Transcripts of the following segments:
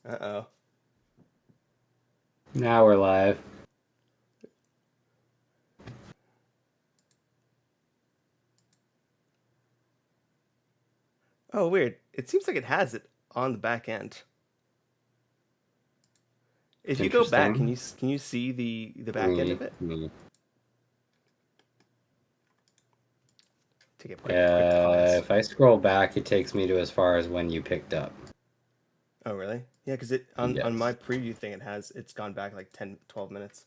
Uh-oh. Now we're live. Oh, weird. It seems like it has it on the back end. If It's you go back, can interesting. you see the back end Me, of it? me. Take a quick pause. If I scroll back, it takes me to as far as when you picked up. Oh, really? Yeah, because it on my Yes. preview thing it's gone back like 10, 12 minutes.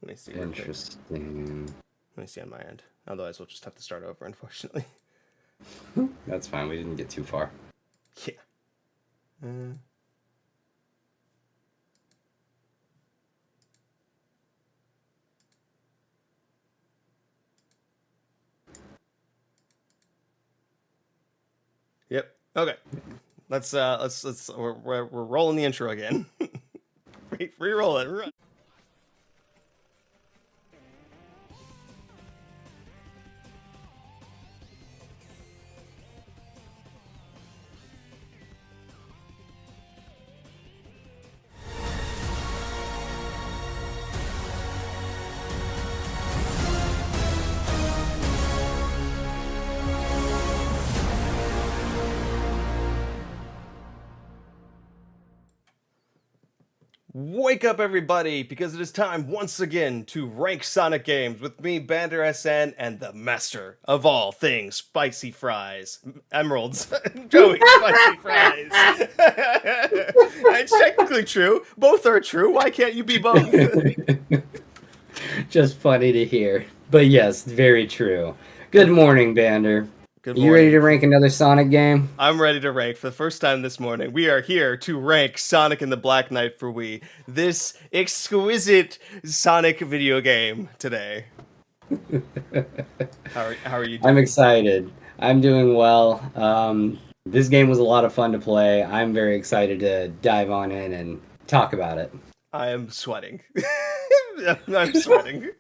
Let me see real quick. Interesting. Let me see on my end. Otherwise, we'll just have to start over, unfortunately. That's fine. We didn't get too far. Yeah. Uh, yep. Okay. Let's we're rolling the intro again. Re-roll it. Wake up, everybody, because it is time once again to rank Sonic games with me, Bander SN, and the master of all things spicy fries. Emeralds. Joey, spicy fries. It's technically true. Both are true. Why can't you be both? Just funny to hear. But yes, very true. Good Good, morning, Bander. good You ready morning. to rank another Sonic game? I'm ready to rank for the first time this morning. We are here to rank Sonic and the Black Knight for Wii. This exquisite Sonic video game today. How are you I'm doing? excited. I'm doing well. This game was a lot of fun to play. I'm very excited to dive on in and talk about it. I am sweating. I'm sweating.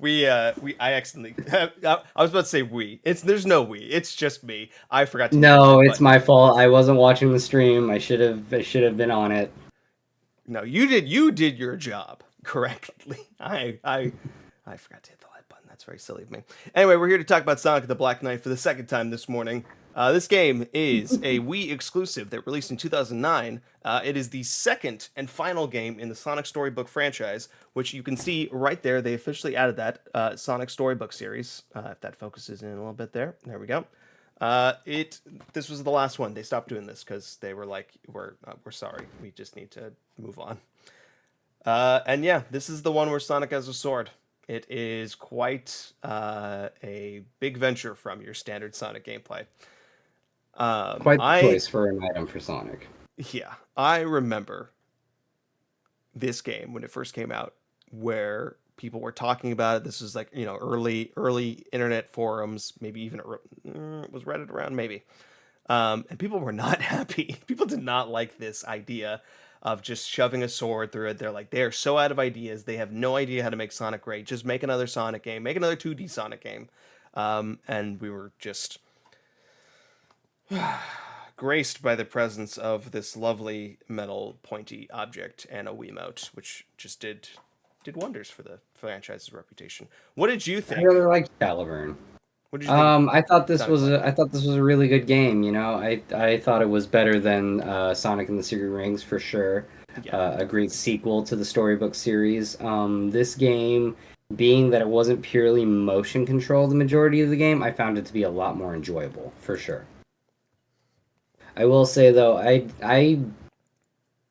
I accidentally. I was about to say we. There's no we. It's just me. I forgot to hit the No, red it's button. my fault. I wasn't watching the stream. I should have been on it. No, you did. You did your job correctly. I forgot to hit the red button. That's very silly of me. Anyway, we're here to talk about Sonic the Black Knight for the second time this morning. This game is a Wii exclusive that released in 2009. It is the second and final game in the Sonic Storybook franchise, which you can see right there. They officially added that Sonic Storybook series. If that focuses in a little bit there, there we go. It This was the last one. They stopped doing this because they were like, we're sorry. We just need to move on. And yeah, this is the one where Sonic has a sword. It is quite a big venture from your standard Sonic gameplay. Quite the I choice for an item for Sonic. Yeah, I remember this game when it first came out, where people were talking about it. This was like early internet forums, maybe even was Reddit around, maybe. And people were not happy. People did not like this idea of just shoving a sword through it. They're so out of ideas. They have no idea how to make Sonic great. Just make another Sonic game. Make another 2D Sonic game. And we were just graced by the presence of this lovely metal pointy object and a Wiimote, which just did wonders for the franchise's reputation. What did you I really think? like Caliburn. What did you think of I thought this Sonic was Black I Knight? thought this was a really good game. I thought it was better than Sonic and the Secret Rings for sure. Yeah. A great sequel to the storybook series. This game, being that it wasn't purely motion control the majority of the game, I found it to be a lot more enjoyable for sure. I will say though, I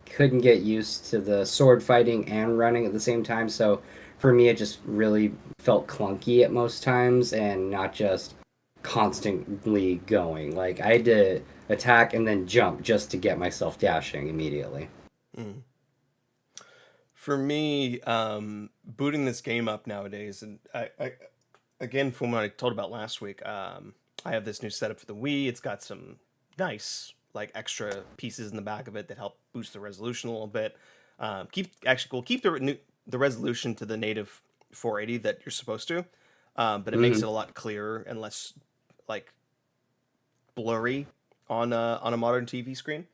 couldn't get used to the sword fighting and running at the same time, so for me it just really felt clunky at most times and not just constantly going. Like I had to attack and then jump just to get myself dashing immediately. Mm. For me, booting this game up nowadays, and again, from what I told about last week, I have this new setup for the Wii. It's got some nice, like, extra pieces in the back of it that help boost the resolution a little bit. Keep the resolution to the native 480 that you're supposed to, but it makes it Hmm. a lot clearer and less like blurry on a modern TV screen.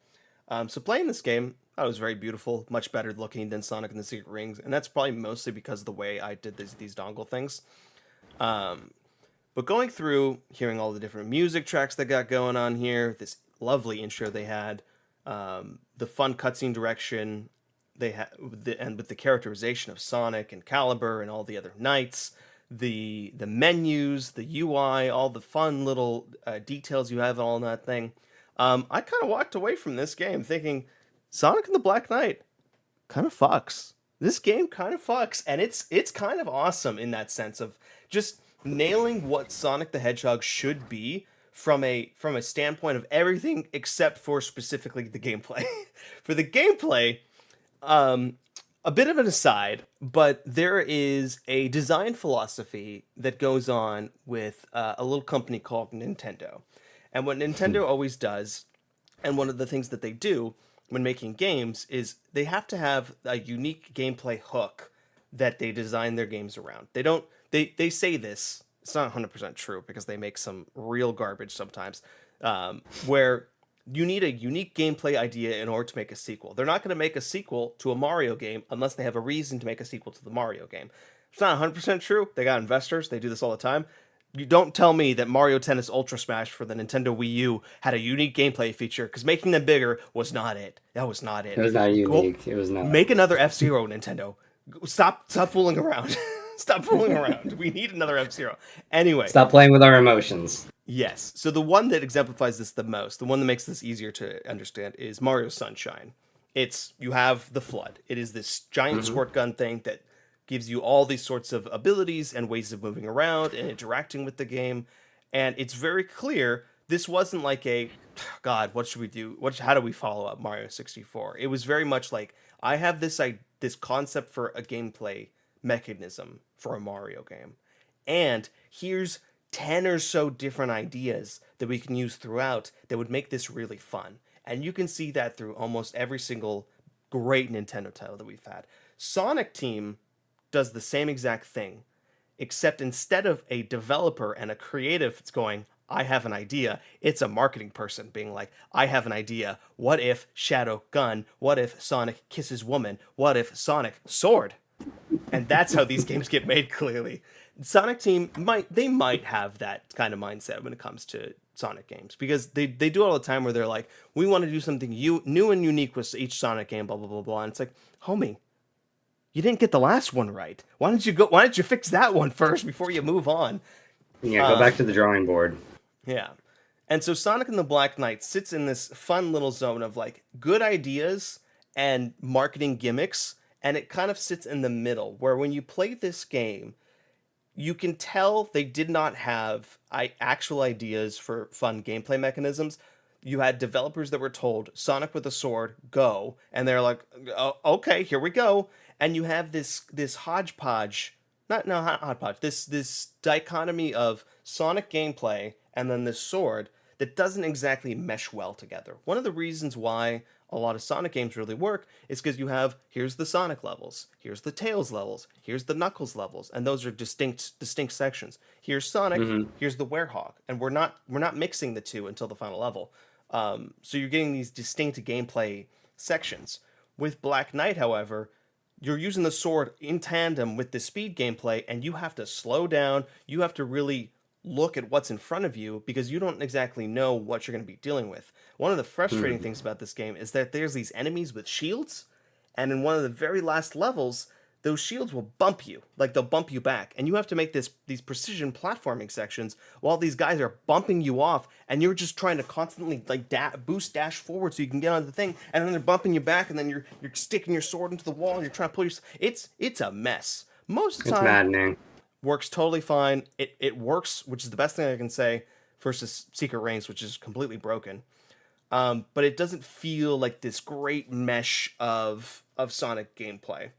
So playing this game, I was very beautiful, much better looking than Sonic and the Secret Rings, and that's probably mostly because of the way I did these dongle things. Um, but going through, hearing all the different music tracks that got going on here, this lovely intro they had, the fun cutscene direction they had, and with the characterization of Sonic and Caliber and all the other knights, the menus, the UI, all the fun little details you have and all that thing. I kind of walked away from this game thinking, Sonic and the Black Knight kind of fucks. This game kind of fucks, and it's kind of awesome in that sense of just nailing what Sonic the Hedgehog should be from a standpoint of everything except for specifically the gameplay. For the gameplay, a bit of an aside, but there is a design philosophy that goes on with a little company called Nintendo. And what Nintendo always does, and one of the things that they do when making games, is they have to have a unique gameplay hook that they design their games around. They say this, it's not 100% true because they make some real garbage sometimes, where you need a unique gameplay idea in order to make a sequel. They're not going to make a sequel to a Mario game unless they have a reason to make a sequel to the Mario game. It's not 100% true. They got investors. They do this all the time. You don't tell me that Mario Tennis Ultra Smash for the Nintendo Wii U had a unique gameplay feature, because making them bigger was not it. That was not it. It was not unique. It was not. Make another F-Zero, Nintendo. Stop fooling around. Stop fooling around. We need another F-Zero. Anyway. Stop playing with our emotions. Yes. So the one that exemplifies this the most, the one that makes this easier to understand, is Mario Sunshine. You have the Flood. It is this giant squirt gun thing that gives you all these sorts of abilities and ways of moving around and interacting with the game. And it's very clear this wasn't like God, what should we do? How do we follow up Mario 64? It was very much like, I have this concept for a gameplay mechanism for a Mario game. And here's 10 or so different ideas that we can use throughout that would make this really fun. And you can see that through almost every single great Nintendo title that we've had. Sonic Team does the same exact thing, except instead of a developer and a creative it's going, I have an idea, it's a marketing person being like, I have an idea. What if Shadow Gun? What if Sonic kisses woman? What if Sonic sword? And that's how these games get made, clearly. Sonic Team might have that kind of mindset when it comes to Sonic games, because they do it all the time where they're like, we want to do something new and unique with each Sonic game, blah, blah, blah, blah. And it's like, homie, you didn't get the last one right. Why don't you fix that one first before you move on? Yeah, go back to the drawing board. Yeah. And so Sonic and the Black Knight sits in this fun little zone of like good ideas and marketing gimmicks, and it kind of sits in the middle where when you play this game, you can tell they did not have actual ideas for fun gameplay mechanisms. You had developers that were told, Sonic with a sword, go. And they're like, oh, okay, here we go. And you have this hodgepodge, this dichotomy of Sonic gameplay and then this sword that doesn't exactly mesh well together. One of the reasons why a lot of Sonic games really work is because you have, here's the Sonic levels, here's the Tails levels, here's the Knuckles levels, and those are distinct sections. Here's Sonic, here's the Werehog, and we're not mixing the two until the final level. So you're getting these distinct gameplay sections. With Black Knight, however, you're using the sword in tandem with the speed gameplay, and you have to slow down. You have to really look at what's in front of you because you don't exactly know what you're going to be dealing with. One of the frustrating things about this game is that there's these enemies with shields, and in one of the very last levels, those shields will bump you. Like, they'll bump you back, and you have to make these precision platforming sections while these guys are bumping you off, and you're just trying to constantly like dash forward so you can get on the thing, and then they're bumping you back, and then you're sticking your sword into the wall, and you're trying to pull your... It's a mess. Most of the time, it's maddening. Works totally fine. It works, which is the best thing I can say, versus Secret Rings, which is completely broken. But it doesn't feel like this great mesh of Sonic gameplay.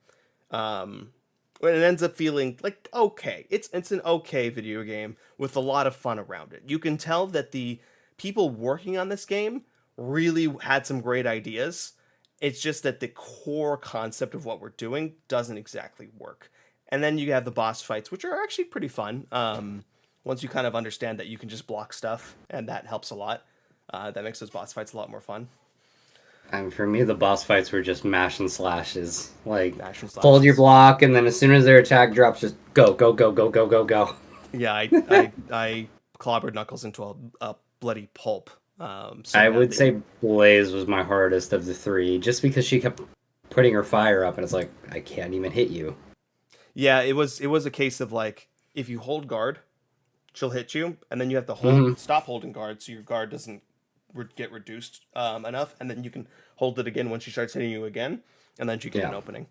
When it ends up feeling like okay, it's an okay video game with a lot of fun around it. You can tell that the people working on this game really had some great ideas. It's just that the core concept of what we're doing doesn't exactly work. And then you have the boss fights, which are actually pretty fun. Once you kind of understand that you can just block stuff, and that helps a lot. That makes those boss fights a lot more fun. And for me, the boss fights were just mash and slashes. Like, Mash and hold your slashes. block, and then as soon as their attack drops, just go, go, go, go, go, go, go. Yeah, I clobbered Knuckles into a bloody pulp so I would badly. say Blaze was my hardest of the three, just because she kept putting her fire up, and it's like, I can't even hit you. Yeah, it was a case of like if you hold guard, she'll hit you, and then you have to hold Hmm. stop holding guard so your guard doesn't get reduced enough, and then you can hold it again when she starts hitting you again, and then you get an Yeah, opening,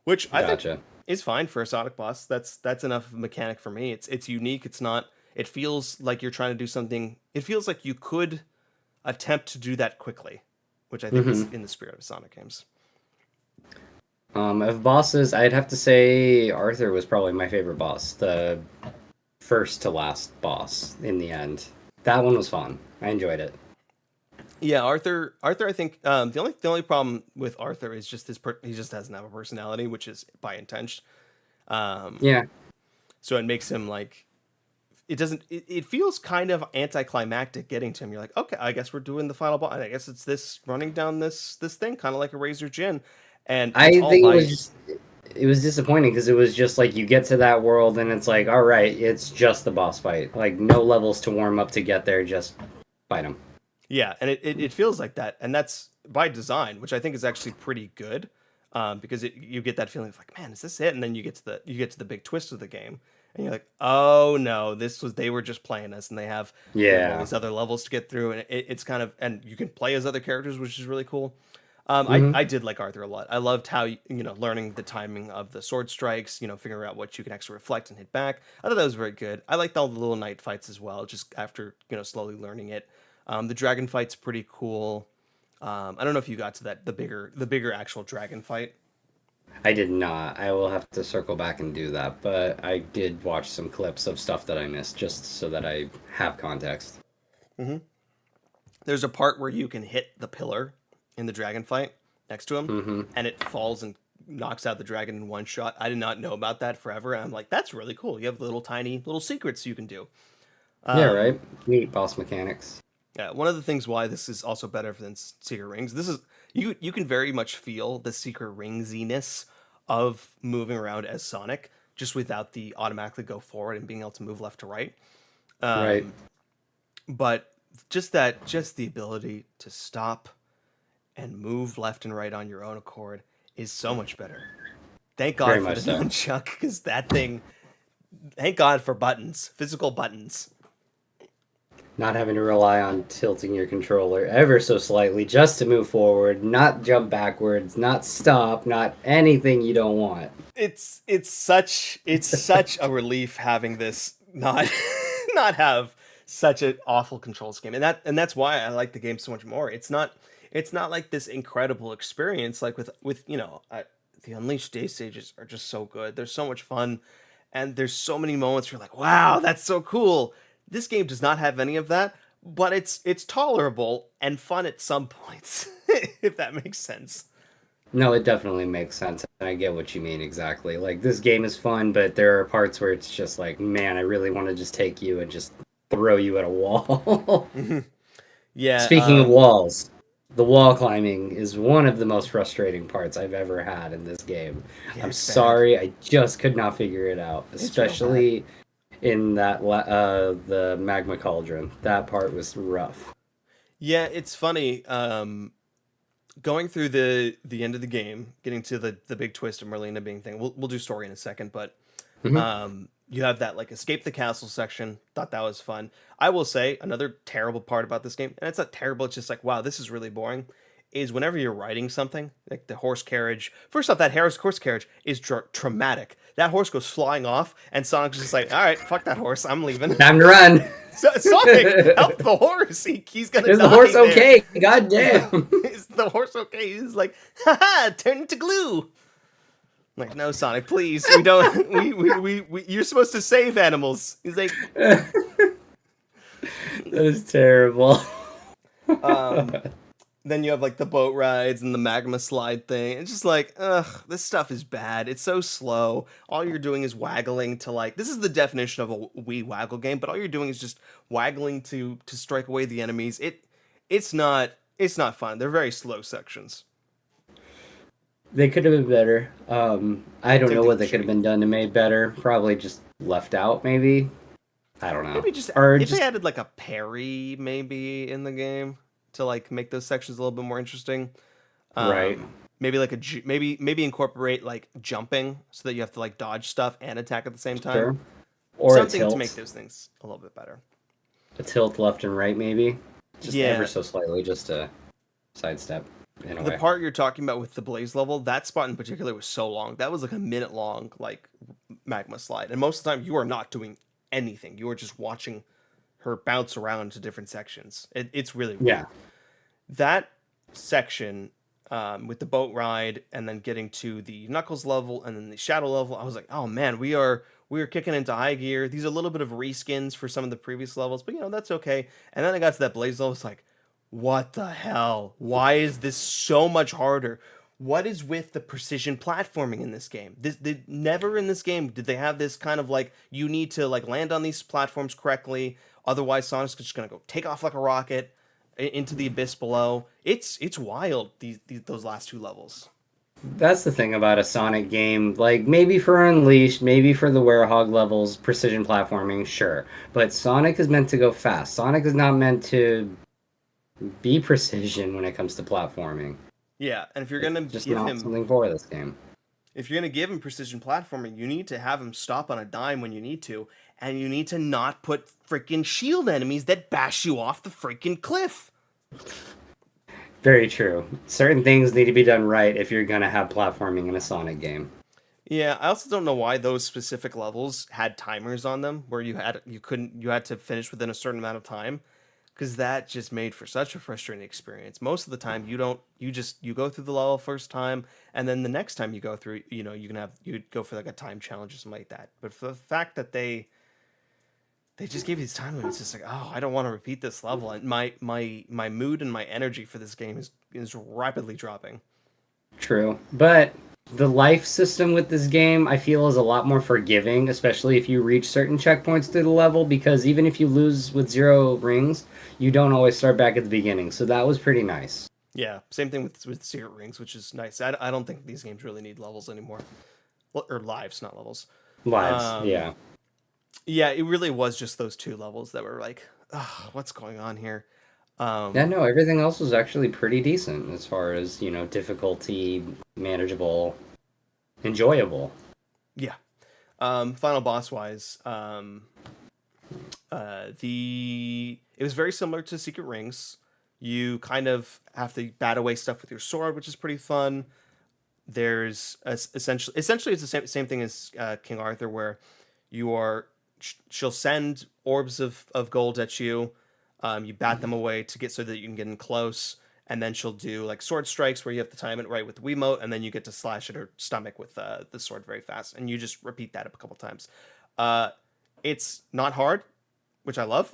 which I think gotcha. is fine for a Sonic boss. That's enough of a mechanic for me. It's unique. It's not. It feels like you're trying to do something. It feels like you could attempt to do that quickly, which I think is Hmm. in the spirit of Sonic games. Of bosses, I'd have to say Arthur was probably my favorite boss. The first to last boss in the end. That one was fun. I enjoyed it. Yeah, Arthur. Arthur. I think the only problem with Arthur is just he just doesn't have a personality, which is by intention. Um, Yeah, so it makes him like it doesn't. It feels kind of anticlimactic getting to him. You're like, okay, I guess we're doing the final boss. I guess it's this running down this thing, kind of like a Razor Jin, and it's I all think light. it was disappointing because it was just like you get to that world and it's like, all right, it's just the boss fight. Like no levels to warm up to get there, just fight him. Yeah, and it feels like that, and that's by design, which I think is actually pretty good, because you get that feeling of like, man, is this it? And then you get to the big twist of the game, and you're like, oh no, they were just playing us, and they have all Yeah. these other levels to get through, and it's kind of and you can play as other characters, which is really cool. I Hmm. did like Arthur a lot. I loved how learning the timing of the sword strikes, figuring out what you can actually reflect and hit back. I thought that was very good. I liked all the little night fights as well, just after slowly learning it. The dragon fight's pretty cool. I don't know if you got to the bigger actual dragon fight. I did not. I will have to circle back and do that, but I did watch some clips of stuff that I missed just so that I have context. Hmm. There's a part where you can hit the pillar in the dragon fight next to him, Hmm. and it falls and knocks out the dragon in one shot. I did not know about that forever. And I'm like, that's really cool. You have little tiny little secrets you can do. Yeah, Um, right. Neat boss mechanics. Yeah, one of the things why this is also better than Secret Rings. This is you can very much feel the Secret Ringsiness of moving around as Sonic, just without the automatically go forward and being able to move left to right. Right. Um, but just the ability to stop and move left and right on your own accord is so much better. Thank Very God for much the so. nunchuck, because that thing. Thank God for buttons, physical buttons. Not having to rely on tilting your controller ever so slightly just to move forward, not jump backwards, not stop, not anything you don't want. It's such a relief having this not not have such an awful control scheme, and that's why I like the game so much more. It's not like this incredible experience like with the Unleashed day stages are just so good. They're so much fun, and there's so many moments where you're like, wow, that's so cool. This game does not have any of that, but it's tolerable and fun at some points, if that makes sense. No, it definitely makes sense. And I get what you mean exactly. Like, this game is fun, but there are parts where it's just like, man, I really want to just take you and just throw you at a wall. Yeah, Speaking of walls, the wall climbing is one of the most frustrating parts I've ever had in this game. yeah, I'm it's bad. sorry, I just could not figure it out, It's real bad. especially in the magma cauldron. That part was rough. Yeah, it's funny. Going through the end of the game, getting to the big twist of Merlina being thing. We'll do story in a second, but Hmm. you have that like escape the castle section. Thought that was fun. I will say another terrible part about this game, and it's not terrible. It's just like, wow, this is really boring. Is whenever you're riding something like the horse carriage. First off, that horse carriage is traumatic. That horse goes flying off, and Sonic's just like, all right, fuck that horse, I'm leaving. Time to run. Sonic, help the horse. He's gonna Is the horse die there. okay? God Is the damn. is the horse okay? He's like, haha, turn into glue. I'm like, no, Sonic, please. We don't. We you're supposed to save animals. He's like, That is terrible. um. Then you have like the boat rides and the magma slide thing. It's just like, ugh, this stuff is bad. It's so slow. All you're doing is waggling to like. This is the definition of a Wii waggle game, but all you're doing is just waggling to strike away the enemies. It's not. It's not fun. They're very slow sections. They could have been better. I don't Same know thing what with they could have Shake. been done to make better. Probably just left out, maybe. I don't know. Maybe just Or if they just added like a parry maybe in the game to like make those sections a little bit more interesting. right. Maybe like maybe incorporate like jumping so that you have to like dodge stuff and attack at the same time. Sure. Or Something to make those things a little bit better. a tilt left and right, maybe. Just ever Yeah, so slightly, just to sidestep in a the way. part you're talking about with the blaze level, that spot in particular was so long. That was like a minute long, like magma slide, and most of the time you are not doing anything. You are just watching her bounce around to different sections. It's really weird. Yeah. That section with the boat ride and then getting to the Knuckles level and then the Shadow level, I was like, oh man, we are kicking into high gear. These are a little bit of reskins for some of the previous levels, but that's okay. And then I got to that blaze level. It's like, what the hell? Why is this so much harder? What is with the precision platforming in this game? Never in this game did they have this kind of like you need to like land on these platforms correctly, otherwise Sonic's just gonna go take off like a rocket into the abyss below. It's wild. These those last two levels. That's the thing about a Sonic game. Like, maybe for Unleashed, maybe for the Werehog levels, precision platforming, sure. But Sonic is meant to go fast. Sonic is not meant to be precision when it comes to platforming. Yeah, and if you're It's gonna just give not him something for this game. if you're gonna give him precision platforming, you need to have him stop on a dime when you need to, and you need to not put freaking shield enemies that bash you off the freaking cliff. Very true. Certain things need to be done right if you're going to have platforming in a Sonic game. Yeah, I also don't know why those specific levels had timers on them where you had to finish within a certain amount of time because that just made for such a frustrating experience. Most of the time you go through the level first time and then the next time you go through, you go for like a time challenge or something like that. But for the fact that they just gave you these time limits, it's like, oh, I don't want to repeat this level, and my mood and my energy for this game is rapidly dropping. True. But the life system with this game, I feel, is a lot more forgiving, especially if you reach certain checkpoints through the level, because even if you lose with 0 rings, you don't always start back at the beginning. So that was pretty nice. Yeah, same thing with secret rings, which is nice. I don't think these games really need levels anymore, well, or lives, not levels. Lives, Um, yeah. yeah, it really was just those two levels that were like, ugh, what's going on here? Yeah, Um, no, everything else was actually pretty decent as far as, difficulty, manageable, enjoyable. yeah. Final boss wise, it was very similar to Secret Rings. You kind of have to bat away stuff with your sword, which is pretty fun. There's essentially it's the same thing as King Arthur, where you are she'll send orbs of gold at you. You bat them away to get so that you can get in close, and then she'll do like sword strikes where you have to time it right with the Wiimote, and then you get to slash at her stomach with the sword very fast, and you just repeat that a couple times. Uh, it's not hard, which I love.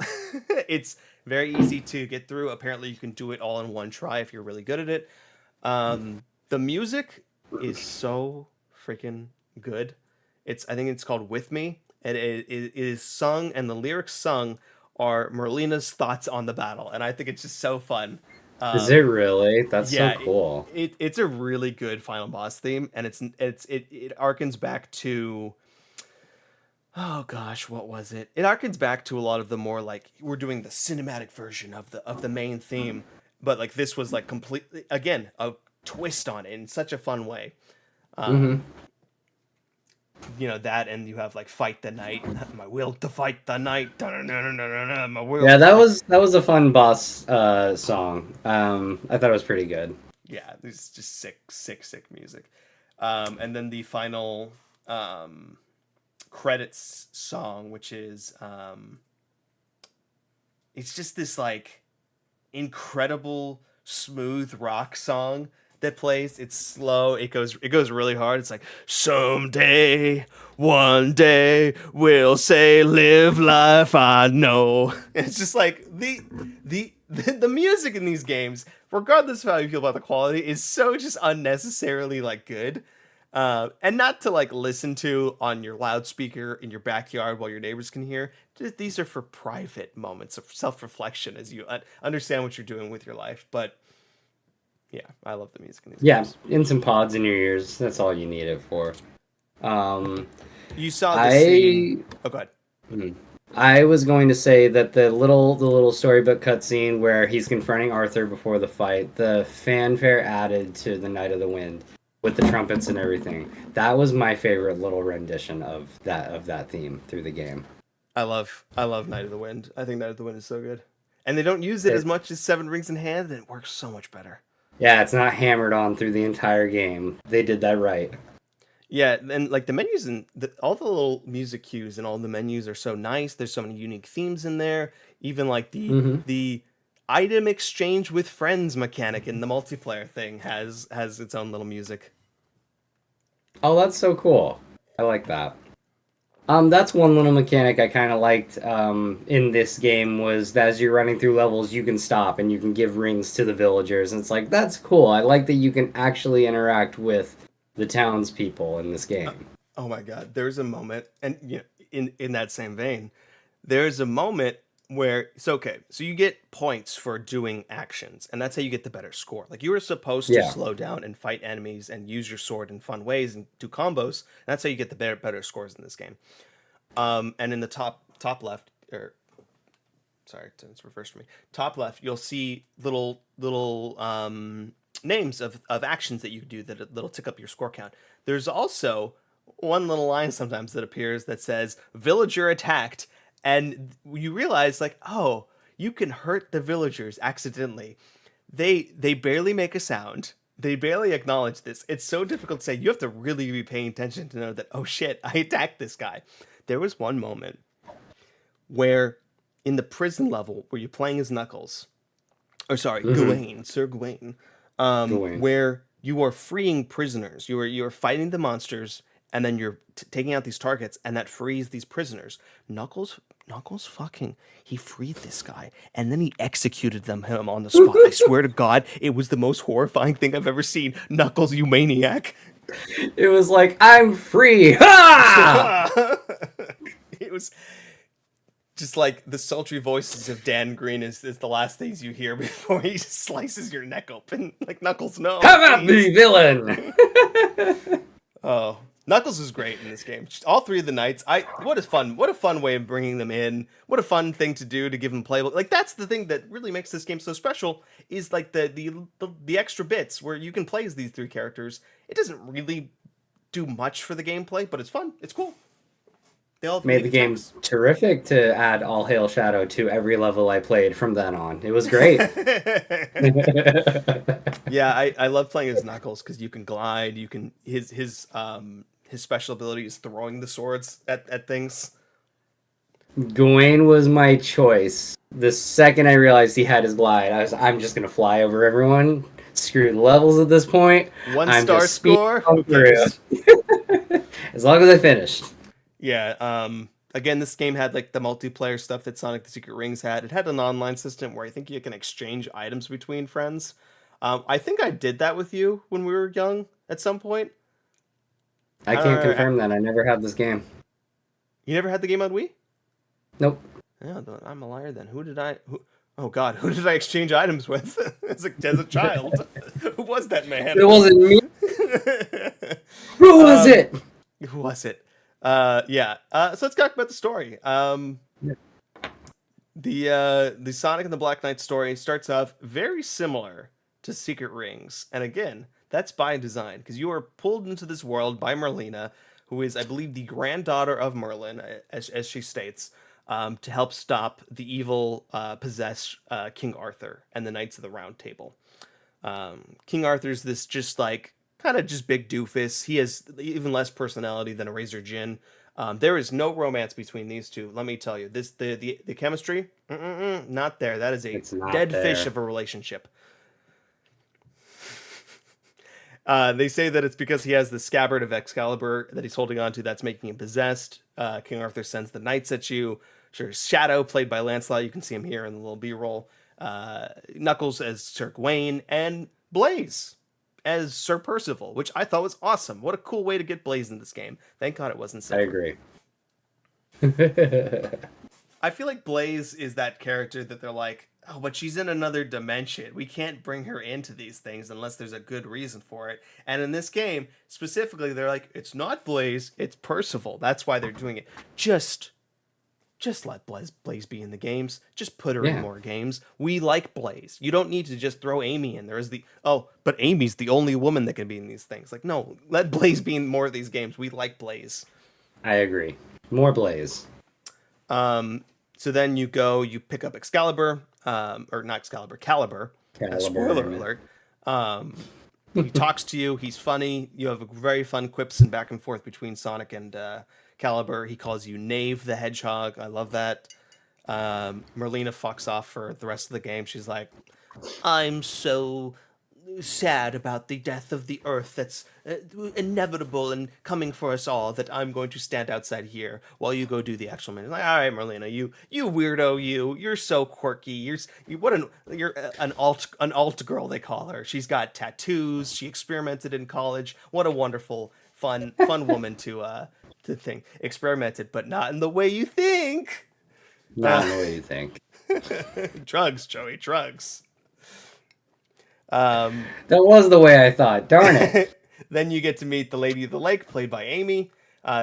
It's very easy to get through. Apparently, you can do it all in one try if you're really good at it. The music is so freaking good. I think it's called "With Me," and it is sung, and the lyrics sung are Merlina's thoughts on the battle, and I think it's just so fun. Is it Um, really? That's so yeah, cool. it's a really good final boss theme, and it harkens back to, oh gosh, what was it? It harkens back to a lot of the more like we're doing the cinematic version of the main theme, but like this was like completely again a twist on it in such a fun way. hmm Um, that, and you have like fight the night, my will to fight the night, dun-dun-dun-dun-dun-dun, my will Yeah, to that fight. was a fun boss song. I thought it was pretty good. Yeah, it's just sick music. And then the final credits song, which is it's just this like incredible smooth rock song that plays. It's slow. It goes really hard. It's like someday, one day, we'll say live life I know. It's just like the music in these games, regardless of how you feel about the quality, is so just unnecessarily like good. And not to like listen to on your loudspeaker in your backyard while your neighbors can hear. Just, these are for private moments of self reflection as you understand what you're doing with your life. But Yeah, I love the music in these Yeah, games. in some pods in your ears. That's all you need it for. Um, You saw the scene. I Oh, go ahead. hmm. I was going to say that the little storybook cutscene where he's confronting Arthur before the fight, the fanfare added to the Night of the Wind with the trumpets and everything. That was my favorite little rendition of that theme through the game. I love Night of the Wind. I think Night of the Wind is so good, and they don't use it as much as Seven Rings in Hand, and it works so much better. Yeah, it's not hammered on through the entire game. They did that right. Yeah, and like the menus and all the little music cues and all the menus are so nice. There's so many unique themes in there. Even like the Hmm. the item exchange with friends mechanic in the multiplayer thing has its own little music. Oh, that's so cool. I like that. That's one little mechanic I kind of liked in this game was that as you're running through levels, you can stop and you can give rings to the villagers, and it's like that's cool. I like that you can actually interact with the townspeople in this game. Oh my God, there's a moment, and you know, in that same vein, there's a moment where it's okay. So you get points for doing actions, and that's how you get the better score. Like you were supposed to Yeah. slow down and fight enemies and use your sword in fun ways and do combos. And that's how you get the better scores in this game. And in the top left, or sorry, it's reversed for me. Top left, you'll see little names of actions that you do that'll tick up your score count. There's also one little line sometimes that appears that says "villager attacked," and you realize like, oh, you can hurt the villagers accidentally. They barely make a sound. They barely acknowledge this. It's so difficult to say. You have to really be paying attention to know that, oh shit, I attacked this guy. There was one moment where in the prison level where you're playing as Knuckles, or sorry, Hmm. Gawain, Sir Gawain, Going. where you are freeing prisoners. You are fighting the monsters, and then you're taking out these targets, and that frees these prisoners. Knuckles fucking he freed this guy, and then he executed him on the spot. I swear to God, it was the most horrifying thing I've ever seen. Knuckles, you maniac! It was like I'm free. Ha! It was just like the sultry voices of Dan Green is the last things you hear before he slices your neck open. Like Knuckles, no, Come at me, please. villain! Oh, Knuckles is great in this game. Just all three of the knights. What a fun way of bringing them in. What a fun thing to do to give them playable. Like that's the thing that really makes this game so special is like the extra bits where you can play as these three characters. It doesn't really do much for the gameplay, but it's fun. It's cool. They all have Made unique the game attacks. terrific to add All Hail Shadow to every level I played from then on. It was great. Yeah, I love playing as Knuckles because you can glide. You can his special ability is throwing the swords at things. Gawain was my choice. The second I realized he had his glide, I'm just gonna fly over everyone. Screw the levels at this point. One I'm star just speeding score. on Who through. cares? As long as I finished. Yeah. Again, this game had like the multiplayer stuff that Sonic the Secret Rings had. It had an online system where I think you can exchange items between friends. I think I did that with you when we were young at some point. I I don't can't remember. confirm that. I never had this game. You never had the game on Wii? Nope. Yeah, I'm a liar then. Oh God, who did I exchange items with as a child? Who was that man? It wasn't me. Who was it? Who was it? Yeah. So let's talk about the story. The Sonic and the Black Knight story starts off very similar to Secret Rings, and again, that's by design because you are pulled into this world by Merlina, who is, I believe, the granddaughter of Merlin, as she states, to help stop the evil possessed King Arthur and the Knights of the Round Table. King Arthur's this just like kind of just big doofus. He has even less personality than a Razor Jin. There is no romance between these two. Let me tell you, the chemistry, not there. That is a It's not dead fish there. of a relationship. They say that it's because he has the scabbard of Excalibur that he's holding on to that's making him possessed. King Arthur sends the knights at you. Sure, Shadow, played by Lancelot, you can see him here in the little B-roll. Knuckles as Sir Gawain, and Blaze as Sir Percival, which I thought was awesome. What a cool way to get Blaze in this game. Thank God it wasn't I Silver. agree. I feel like Blaze is that character that they're like, oh, but she's in another dimension. We can't bring her into these things unless there's a good reason for it. And in this game, specifically, they're like, it's not Blaze, it's Percival. That's why they're doing it. Just let Blaze be in the games. Just put her in Yeah. more games. We like Blaze. You don't need to just throw Amy in there as the but Amy's the only woman that can be in these things. Like, no, let Blaze be in more of these games. We like Blaze. I agree. More Blaze. So then you pick up Excalibur, or not Excalibur, Caliber. Spoiler alert. He talks to you. He's funny. You have a very fun quips and back and forth between Sonic and Caliber. He calls you Knave the Hedgehog. I love that. Merlina fucks off for the rest of the game. She's like, I'm so sad about the death of the Earth that's inevitable and coming for us all, that I'm going to stand outside here while you go do the actual mission. Like, all right, Merlina, you weirdo, you're so quirky. You're an alt girl, they call her. She's got tattoos. She experimented in college. What a wonderful, fun woman to think. Experimented, but not in the way you think. Not in the way you think. Drugs, Joey, drugs. That was the way I thought. Darn it. Then you get to meet the Lady of the Lake, played by Amy.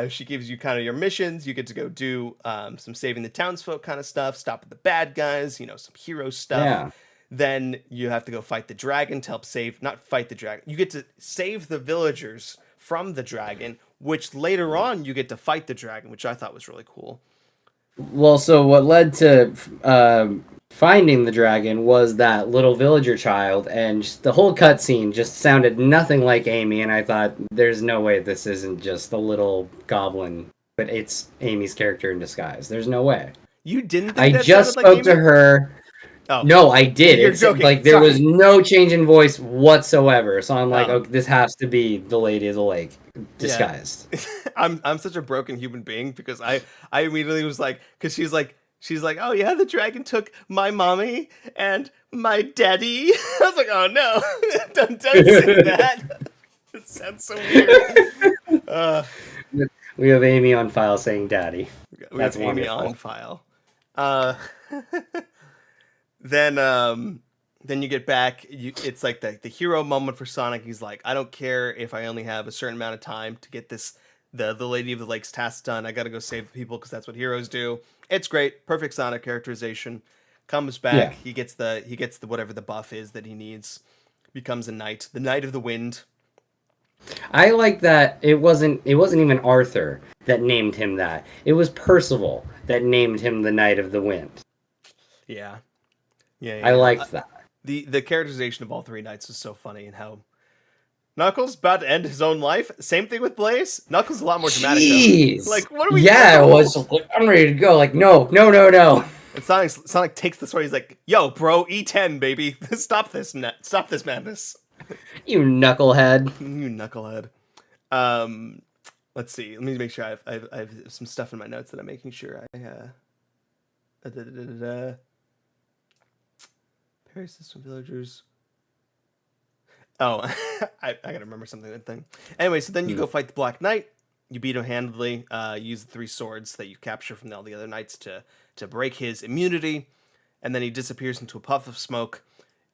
She gives you kind of your missions. You get to go do some saving the townsfolk kind of stuff, stop at the bad guys, some hero stuff. Yeah. Then you have to go fight the dragon to help not fight the dragon. You get to save the villagers from the dragon, which later on you get to fight the dragon, which I thought was really cool. Well, so what led to finding the dragon was that little villager child, and the whole cutscene just sounded nothing like Amy, and I thought, there's no way this isn't just a little goblin, but it's Amy's character in disguise. There's no way. You didn't think I that just sounded like spoke to Amy? her. Oh. No, I did. You're It's joking. like there Sorry. was no change in voice whatsoever. So I'm like, Oh. okay, this has to be the Lady of the Lake disguised. I'm such a broken human being because I immediately was like, because she's like, oh yeah, the dragon took my mommy and my daddy. I was like, oh no, don't say that. It sounds so weird. We have Amy on file saying daddy. That's Amy wonderful. on file. Then you get back. It's like the hero moment for Sonic. He's like, I don't care if I only have a certain amount of time to get this the Lady of the Lake's task done. I got to go save the people because that's what heroes do. It's great, perfect Sonic characterization. Comes back. Yeah. He gets the whatever the buff is that he needs. Becomes a knight, the Knight of the Wind. I like that it wasn't even Arthur that named him that. It was Percival that named him the Knight of the Wind. Yeah. I liked that. The characterization of all three knights was so funny, and how Knuckles about to end his own life. Same thing with Blaze. Knuckles is a lot more dramatic. Jeez. Though. Like, what are we? Yeah, doing? it was. Like, I'm ready to go. Like, no. And Sonic takes the sword. He's like, "Yo, bro, E10, baby, stop this madness." You knucklehead. You knucklehead. Let's see. Let me make sure I have some stuff in my notes that I'm making sure I. Parry system villagers. Oh, I gotta remember something. That thing. Anyway, so then you go fight the Black Knight. You beat him handily. Use the 3 swords that you capture from all the other knights to break his immunity, and then he disappears into a puff of smoke.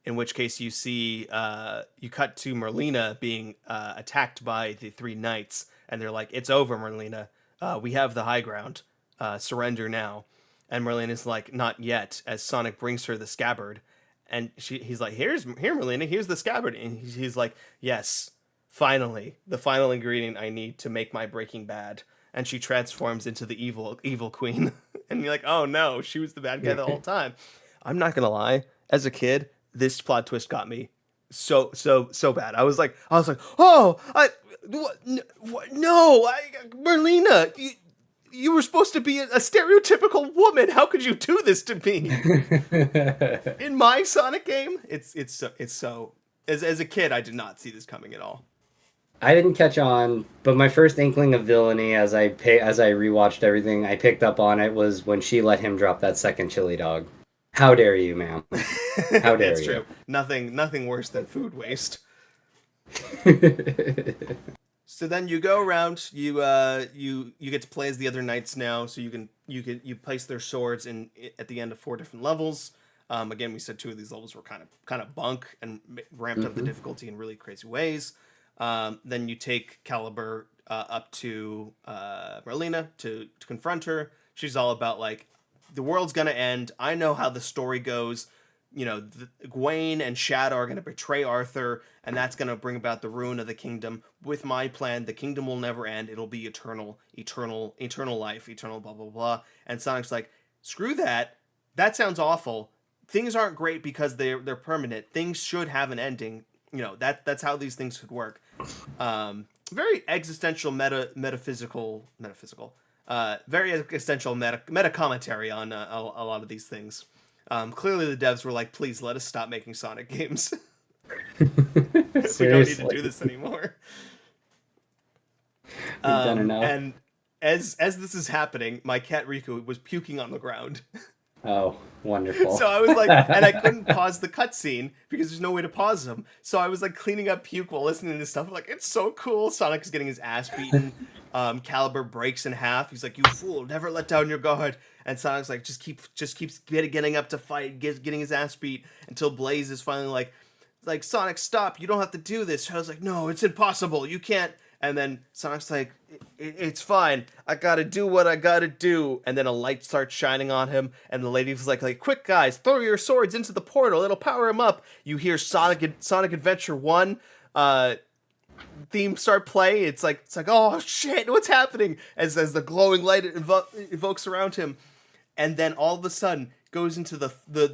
In which case you see you cut to Merlina being attacked by the 3 knights, and they're like, "It's over, Merlina. We have the high ground. Surrender now." And Merlina's like, "Not yet." As Sonic brings her the scabbard. And he's like, here, Merlina, here's the scabbard. And he's like, yes, finally, the final ingredient I need to make my Breaking Bad. And she transforms into the evil queen. And you're like, oh no, she was the bad guy the whole time. I'm not gonna lie, as a kid, this plot twist got me so bad. I was like, oh, Merlina, you were supposed to be a stereotypical woman. How could you do this to me? In my Sonic game, it's so. As a kid, I did not see this coming at all. I didn't catch on, but my first inkling of villainy as I rewatched everything, I picked up on it was when she let him drop that second chili dog. How dare you, ma'am? How dare That's you? true. Nothing worse than food waste. So then you go around. You get to play as the other knights now. So you place their swords in at the end of 4 different levels. Again, we said 2 of these levels were kind of bunk and ramped up the difficulty in really crazy ways. Then you take Caliber up to Merlina to confront her. She's all about like, the world's gonna end. I know how the story goes. You know, Gawain and Shadow are gonna betray Arthur, and that's gonna bring about the ruin of the kingdom. With my plan, the kingdom will never end. It'll be eternal life, eternal blah blah blah. And Sonic's like, screw that. That sounds awful. Things aren't great because they're permanent. Things should have an ending. You know, that's how these things could work. Very existential metaphysical. Very existential meta commentary on a lot of these things. Clearly, the devs were like, "Please let us stop making Sonic games. We don't need to do this anymore." We've done enough. And as this is happening, my cat Riku was puking on the ground. Oh, wonderful. So I was like, and I couldn't pause the cutscene because there's no way to pause them. So I was like cleaning up puke while listening to this stuff. I'm like, it's so cool. Sonic is getting his ass beaten. Caliber breaks in half. He's like, "You fool! Never let down your guard." And Sonic's like, just keeps getting up to fight, getting his ass beat until Blaze is finally like Sonic, stop! You don't have to do this. I was like, no, it's impossible. You can't. And then Sonic's like, it's fine. I gotta do what I gotta do. And then a light starts shining on him, and the lady's like, quick guys, throw your swords into the portal. It'll power him up. You hear Sonic Adventure 1 theme start play. It's like, oh shit, what's happening? As the glowing light evokes around him, and then all of a sudden goes into the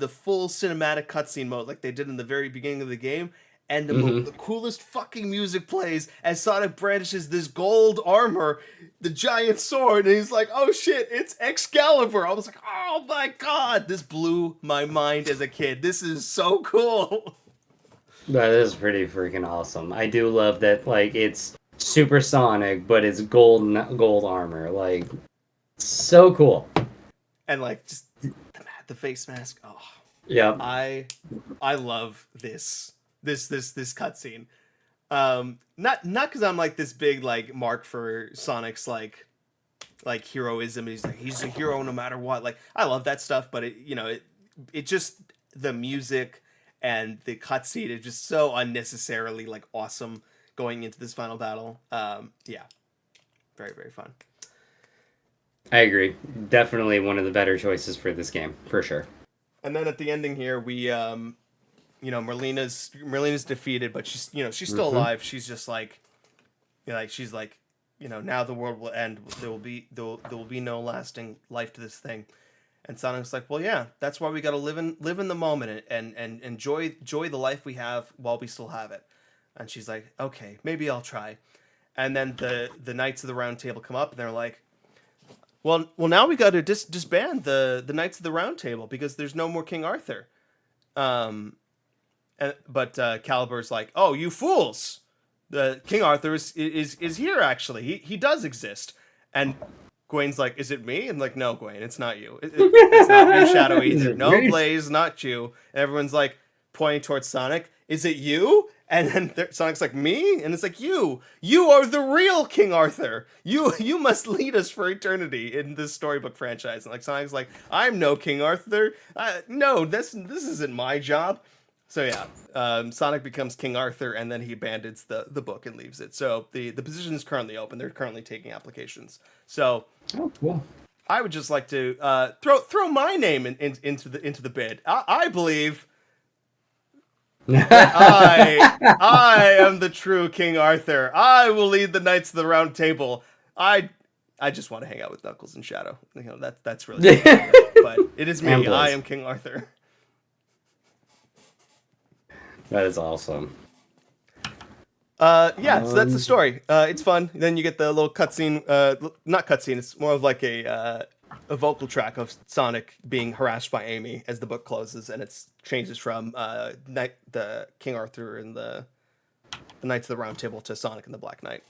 full cinematic cutscene mode like they did in the very beginning of the game. And the coolest fucking music plays as Sonic brandishes this gold armor, the giant sword, and he's like, oh shit, it's Excalibur. I was like, oh my god, this blew my mind as a kid. This is so cool. That is pretty freaking awesome. I do love that, like, it's Super Sonic, but it's gold armor. Like, so cool. And like, just the face mask. Oh, yeah. I love this cutscene. Not because I'm like this big like mark for Sonic's like heroism. He's a hero no matter what. Like, I love that stuff, but it just, the music and the cutscene is just so unnecessarily like awesome going into this final battle. Yeah, very very fun. I agree. Definitely one of the better choices for this game, for sure. And then at the ending here, we Merlina's defeated, but she's still alive. She's just like, she's like, now the world will end. There will be no lasting life to this thing. And Sonic's like, well, yeah, that's why we got to live in the moment and enjoy the life we have while we still have it. And she's like, okay, maybe I'll try. And then the Knights of the Round Table come up, and they're like, well, now we got to disband the Knights of the Round Table because there's no more King Arthur. But Caliber's like, oh, you fools! The King Arthur is here, actually. He does exist. And Gawain's like, is it me? I'm like, no, Gawain, it's not you. It's not you, Shadow, either. No, Blaze, not you. And everyone's like pointing towards Sonic. Is it you? And then Sonic's like, me? And it's like, you are the real King Arthur. You must lead us for eternity in this storybook franchise. And like, Sonic's like, I'm no King Arthur. No, this isn't my job. So yeah, Sonic becomes King Arthur, and then he abandons the book and leaves it. So the position is currently open. They're currently taking applications. So, oh, cool. I would just like to throw my name into the bid. I believe that I am the true King Arthur. I will lead the Knights of the Round Table. I just want to hang out with Knuckles and Shadow. That's really but it is me. I am King Arthur. That is awesome. So that's the story. It's fun. Then you get the little cutscene. Not cutscene. It's more of like a vocal track of Sonic being harassed by Amy as the book closes, and it changes from the King Arthur and the Knights of the Round Table to Sonic and the Black Knight.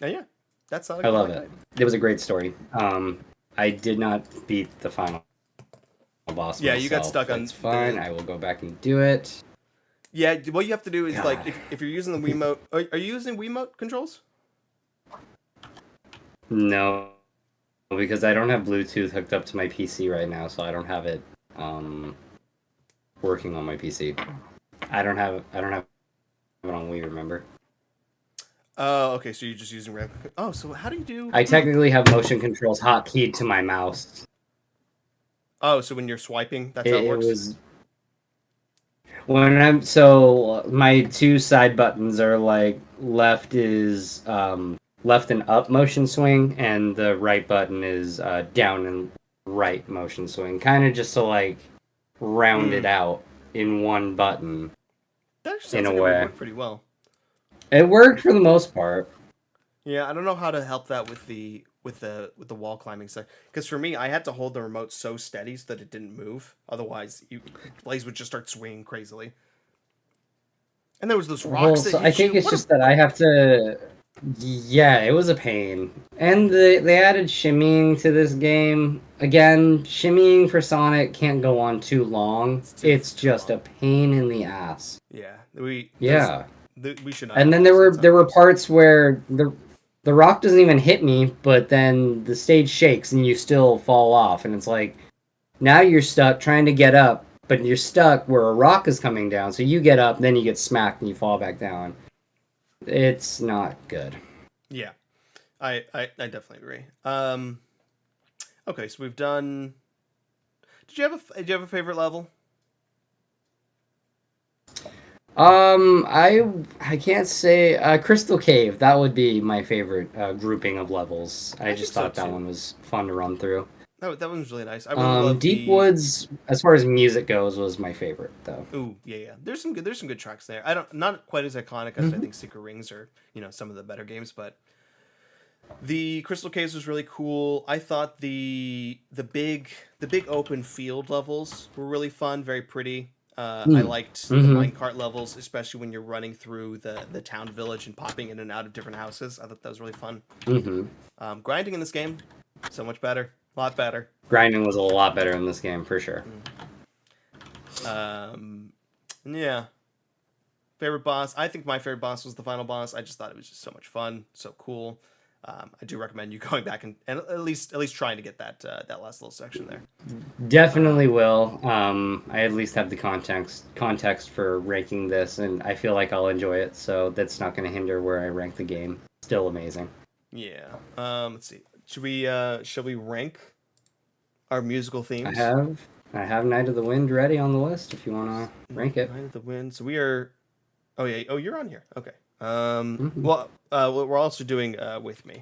And yeah, that's Sonic. I love it. It was a great story. I did not beat the final boss. Yeah, myself. You got stuck on. It's fine. I will go back and do it. Yeah, what you have to do is like God. if you're using the Wiimote, are you using Wiimote controls? No, because I don't have Bluetooth hooked up to my PC right now, so I don't have it um, working on my PC. I don't have it on Wii. Remember? Oh, okay. So you're just using RAM. Oh, so how do you do? I technically have motion controls hotkeyed to my mouse. Oh, so when you're swiping, that's how It, it it works. was when I'm so my two side buttons are like left and up motion swing, and the right button is down and right motion swing, kind of just to like round it Mm. out in one button That actually in sounds a like it would way. work pretty well. It worked for the most part. Yeah, I don't know how to help that with the wall climbing side. Because for me, I had to hold the remote so steady so that it didn't move. Otherwise, Blaze would just start swinging crazily. And there was those Well, rocks that so I hit think you. it's just that I have to. Yeah, it was a pain. And they added shimmying to this game. Again, shimmying for Sonic can't go on too long. It's It's too just long. a pain in the ass. Yeah, Yeah. we should not And have then those in there Sonic were games. parts where the rock doesn't even hit me, but then the stage shakes and you still fall off, and it's like now you're stuck trying to get up, but you're stuck where a rock is coming down. So you get up, then you get smacked and you fall back down. It's not good. Yeah, I definitely agree. Okay, so we've done. Did you have a favorite level? I can't say Crystal Cave. That would be my favorite grouping of levels. I I think just so thought that too. one was fun to run through. That one was really nice. I really love Deep the. Woods, as far as music goes, was my favorite though. Ooh, yeah, yeah. There's some good tracks there. I don't not quite as iconic as I Hmm. think Secret Rings or some of the better games, but the Crystal Caves was really cool. I thought the big open field levels were really fun, very pretty. I liked the Mm-hmm. minecart levels, especially when you're running through the town village and popping in and out of different houses. I thought that was really fun. Mm-hmm. Grinding in this game, so much better, a lot better. Grinding was a lot better in this game for sure. Um, yeah, favorite boss. I think my favorite boss was the final boss. I just thought it was just so much fun, so cool. I do recommend you going back and at least trying to get that last little section there. Definitely will. I at least have the context for ranking this, and I feel like I'll enjoy it. So that's not going to hinder where I rank the game. Still amazing. Yeah. Let's see. Should we rank our musical I themes? have I have Night of the Wind ready on the list if you want to rank it. Night of the Wind. So we are. Oh yeah. Oh, you're on here. Okay. Hmm. Well, we're also doing with me,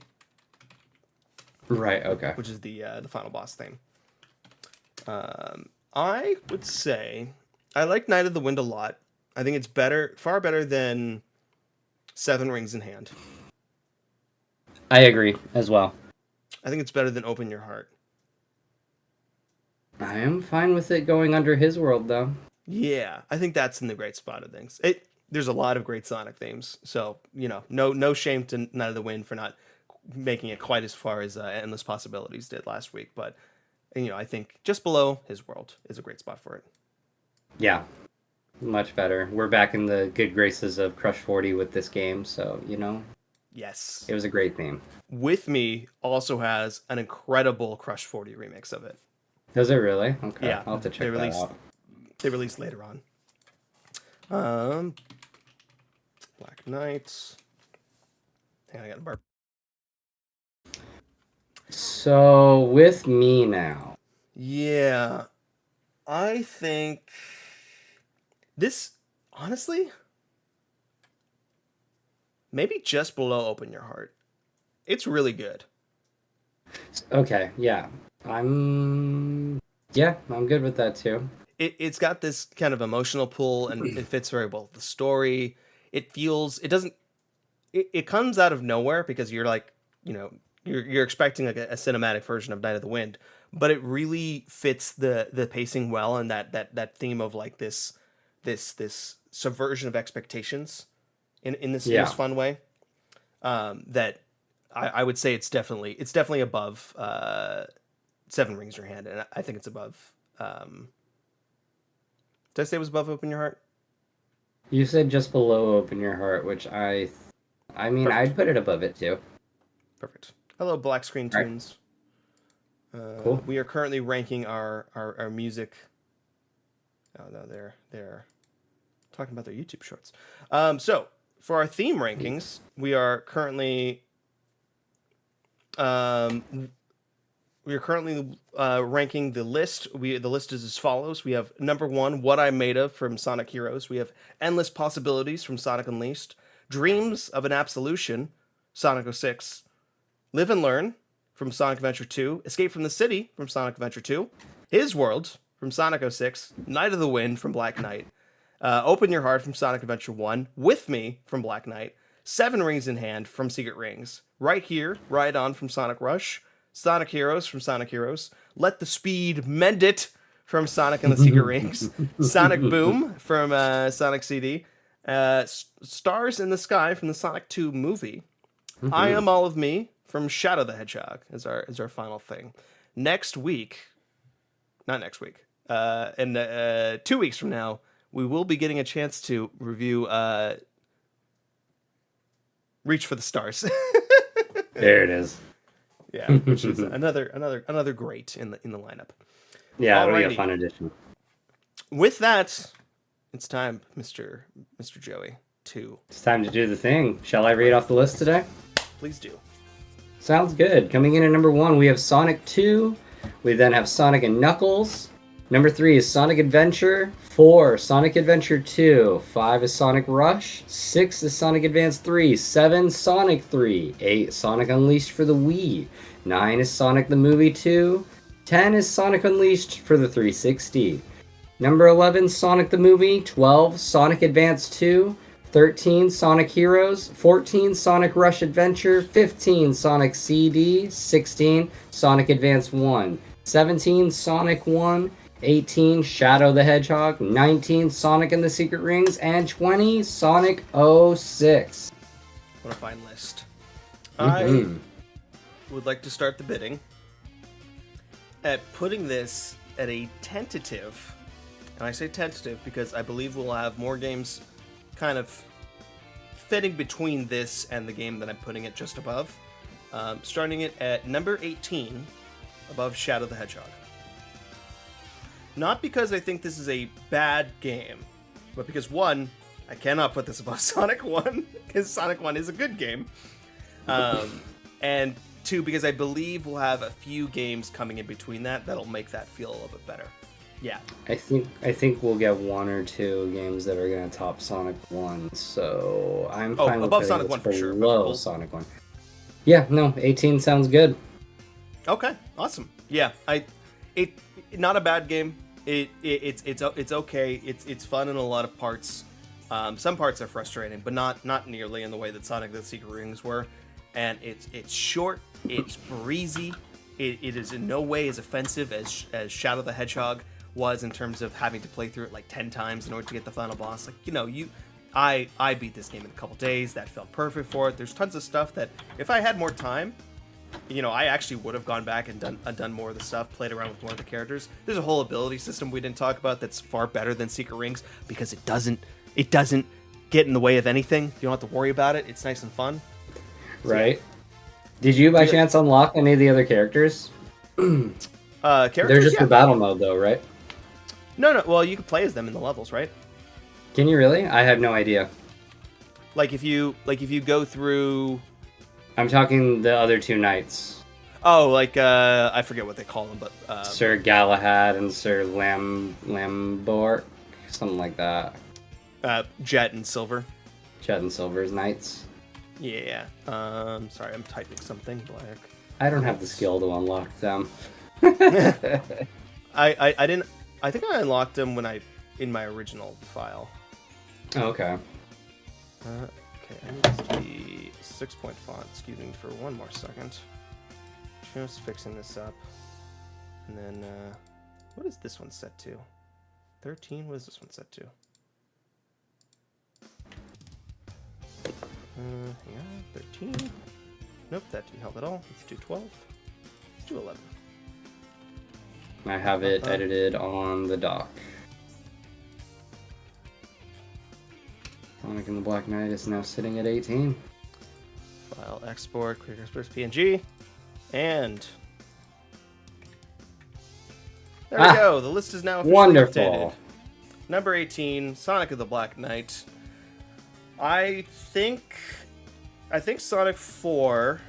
Right. Okay. which is the final boss theme. I would say I like Night of the Wind a lot. I think it's better, far better than Seven Rings in Hand. I agree as well. I think it's better than Open Your Heart. I am fine with it going under his world though. Yeah, I think that's in the great spot of things. There's a lot of great Sonic themes, so no shame to Night of the Wind for not making it quite as far as Endless Possibilities did last week, but I think just below his world is a great spot for it. Yeah, much better. We're back in the good graces of Crush 40 with this game, so Yes, it was a great theme. With Me also has an incredible Crush 40 remix of it. Does it really? Okay, Yeah, I'll have to check that out. they released later on. Um, Black Knight. Hang on, I got a burp. So with me now. Yeah, I think this honestly maybe just below Open Your Heart. It's really good. Okay, yeah. I'm good with that too. It's got this kind of emotional pull and it fits very well with the story. It doesn't it comes out of nowhere because you're like, you're expecting like a cinematic version of Night of the Wind, but it really fits the pacing well and that theme of like this subversion of expectations in this Yeah. fun way. That I would say it's definitely above Seven Rings in Your Hand, and I think it's above. Did I say it was above Open Your Heart? You said just below Open Your Heart, which I mean, Perfect. I'd put it above it too. Perfect. Hello, Black Screen All right, Tunes. cool. We are currently ranking our music. Oh no, they're talking about their YouTube shorts. So for our theme rankings, we are currently um, ranking the list. The list is as follows. We have number one, What I'm Made Of from Sonic Heroes. We have Endless Possibilities from Sonic Unleashed. Dreams of an Absolution, Sonic 06. Live and Learn from Sonic Adventure 2. Escape from the City from Sonic Adventure 2. His World from Sonic 06. Night of the Wind from Black Knight. Open Your Heart from Sonic Adventure 1. With Me from Black Knight. Seven Rings in Hand from Secret Rings. Right Here, Ride On from Sonic Rush. Sonic Heroes from Sonic Heroes. Let the Speed Mend It from Sonic and the Secret Rings. Sonic Boom from Sonic CD. Stars in the Sky from the Sonic 2 movie. I Am All of Me from Shadow the Hedgehog is our final thing. Next week, not next week, and 2 weeks from now, we will be getting a chance to review Reach for the Stars. There it is. Yeah, which is another great in the lineup. Yeah, it'll be a Alrighty. fun addition. With that, it's time, Mr. Joey, to It's time to do the thing. Shall I read off the list today? please do. Sounds good. Coming in at number 1, we have Sonic 2. We then have Sonic and Knuckles. Number 3 is Sonic Adventure. 4, Sonic Adventure 2. 5 is Sonic Rush. 6 is Sonic Advance 3. 7, Sonic 3. 8, Sonic Unleashed for the Wii. 9 is Sonic the Movie 2. 10 is Sonic Unleashed for the 360. Number 11, Sonic the Movie. 12, Sonic Advance 2. 13, Sonic Heroes. 14, Sonic Rush Adventure. 15, Sonic CD. 16, Sonic Advance 1. 17, Sonic 1. 18, Shadow the Hedgehog. 19, Sonic and the Secret Rings. And 20, Sonic 06. What a fine list. Mhm. I would like to start the bidding at putting this at a tentative, and I say tentative because I believe we'll have more games kind of fitting between this and the game that I'm putting it just above. Starting it at number 18, above Shadow the Hedgehog. Not because I think this is a bad game, but because, one, I cannot put this above Sonic 1, because Sonic 1 is a good game. And two, because I believe we'll have a few games coming in between that'll make that feel a little bit better. Yeah. I think we'll get 1 or 2 games that are going to top Sonic 1, so I'm fine with above putting Sonic this 1 for sure, but below we'll- Sonic 1. Yeah, no, 18 sounds good. Okay, awesome. Yeah, it not a bad game. It's okay. It's fun in a lot of parts. Some parts are frustrating, but not nearly in the way that Sonic the Secret Rings were. And it's short. It's breezy. It is in no way as offensive as Shadow the Hedgehog was in terms of having to play through it like 10 times in order to get the final boss. Like, I beat this game in a couple days. That felt perfect for it. There's tons of stuff that if I had more time, I actually would have gone back and done more of the stuff, played around with more of the characters. There's a whole ability system we didn't talk about that's far better than Secret Rings because it doesn't get in the way of anything. You don't have to worry about it. It's nice and fun. Right? Did you by chance unlock any of the other characters? Characters, They're just yeah. for battle mode though, right? No. Well, you can play as them in the levels, right? Can you really? I have no idea. Like if you go through. I'm talking the other 2 knights. Oh, like I forget what they call them, but Sir Galahad and Sir Lambork, something like that. Jet and Silver. Jet and Silver's knights. Yeah. Sorry, I'm typing something. Black. I don't have the skill to unlock them. I didn't. I think I unlocked them in my original file. Okay. Okay, I need this to be 6-point font. Excuse me for one more second. Just fixing this up. And then, what is this one set to? 13? What is this one set to? Hang on, 13. Nope, that didn't help at all. Let's do 12. Let's do 11. I have it edited on the dock. Sonic and the Black Knight is now sitting at 18. File export, quick export PNG, and there we go. The list is now officially Wonderful. updated. Number 18, Sonic of the Black Knight. I think Sonic 4,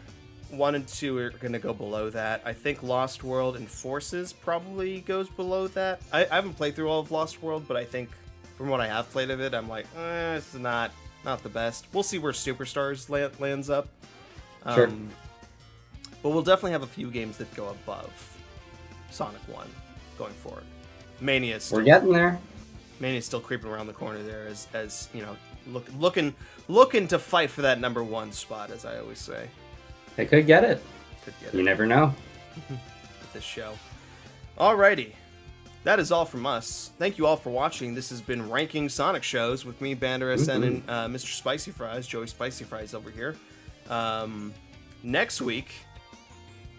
1 and 2 are going to go below that. I think Lost World and Forces probably goes below that. I haven't played through all of Lost World, but I think from what I have played of it, I'm like, it's not the best. We'll see where Superstars lands up. Sure. But we'll definitely have a few games that go above Sonic 1 going forward. We're getting there. Mania's still creeping around the corner there as you know, looking to fight for that number 1 spot, as I always say. They could get it. You never know. With this show. Alrighty. That is all from us. Thank you all for watching. This has been Ranking Sonic Shows with me, Bander SN, and Mr. Spicy Fries, Joey Spicy Fries over here. Next week,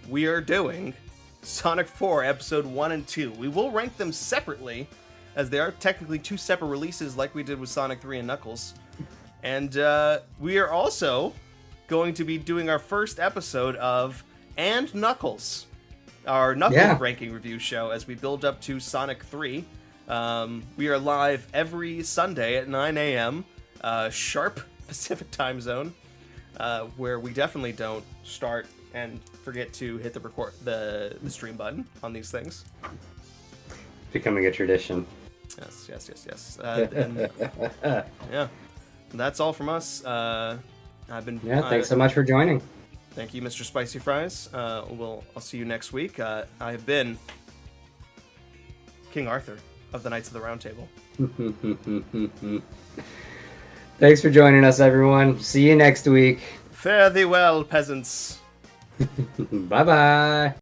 we are doing Sonic 4 Episode 1 and 2. We will rank them separately, as they are technically 2 separate releases like we did with Sonic 3 and Knuckles. And we are also going to be doing our first episode of And Knuckles, our Knuckles ranking review show as we build up to Sonic 3. We are live every Sunday at 9 a.m. Sharp Pacific time zone, where we definitely don't start and forget to hit the stream button on these things. Becoming a tradition. Yes. And, yeah, that's all from us. Thanks so much for joining. Thank you, Mr. Spicy Fries. I'll see you next week. I have been King Arthur of the Knights of the Round Table. Thanks for joining us, everyone. See you next week. Fare thee well, peasants. Bye-bye.